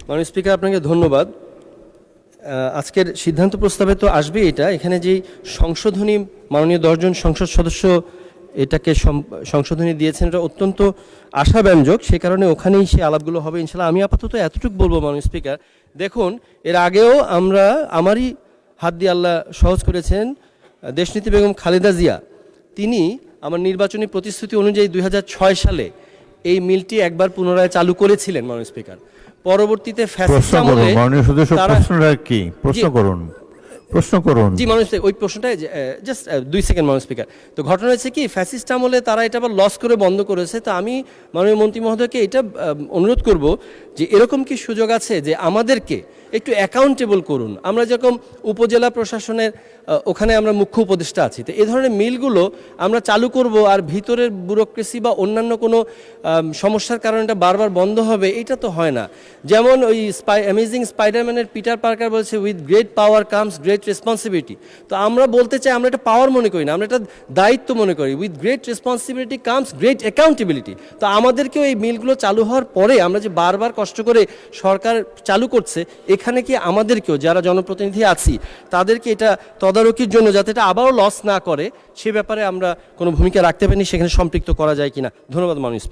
মাননীয় স্পিকার, আপনাকে ধন্যবাদ। আজকের সিদ্ধান্ত প্রস্তাবে তো আসবে এটা, এখানে যেই সংশোধনী মাননীয় 10 জন সংসদ সদস্য এটাকে সংশোধনী দিয়েছেন, এটা অত্যন্ত আশাব্যঞ্জক। সে কারণে ওখানেই সে আলাপগুলো হবে ইনশাল্লাহ। আমি আপাতত এতটুকু বলবো মাননীয় স্পিকার, দেখুন এর আগেও আমারই হাত দিয়ে আল্লাহ সহজ করেছেন দেশনীতি বেগম খালেদা জিয়া, তিনি আমার নির্বাচনী প্রতিশ্রুতি অনুযায়ী 2006 সালে এই মিলটি একবার পুনরায় চালু করেছিলেন মাননীয় স্পিকার। পরবর্তীতে ফ্যাসিস্ট আমলে প্রশ্ন করুন। জি মাননীয় স্পিকার, ওই প্রশ্নটা জাস্ট 2 সেকেন্ড মাননীয় স্পিকার। তো ঘটনা হচ্ছে কি, ফ্যাসিস্ট আমলে তারা এটা আবার লস করে বন্ধ করেছে। তো আমি মাননীয় মন্ত্রী মহোদয়কে এটা অনুরোধ করব যে এরকম কি সুযোগ আছে যে আমাদেরকে একটু অ্যাকাউন্টেবল করুন। আমরা যেরকম উপজেলা প্রশাসনের ওখানে আমরা মুখ্য উপদেষ্টা আছি, তো এই ধরনের মিলগুলো আমরা চালু করব আর ভিতরের ব্যুরোক্রেসি বা অন্যান্য কোনো সমস্যার কারণে এটা বারবার বন্ধ হবে, এটা তো হয় না। যেমন ওই অ্যামেজিং স্পাইডারম্যানের পিটার পার্কার বলছে, with great power comes great responsibility. তো আমরা বলতে চাই, আমরা এটা পাওয়ার মনে করি না, আমরা এটা দায়িত্ব মনে করি। With great responsibility comes great accountability. তো আমাদেরকেও এই মিলগুলো চালু হওয়ার পরে আমরা যে বারবার কষ্ট করে সরকার চালু করছে, এখানে কি আমাদেরকেও যারা জনপ্রতিনিধি আছি তাদেরকে এটা তদারকির জন্য যাতে এটা আবারও লস না করে সে ব্যাপারে আমরা কোনো ভূমিকা রাখতে পারি, সেখানে সম্পৃক্ত করা যায় কিনা। ধন্যবাদ মাননীয় স্পিকার।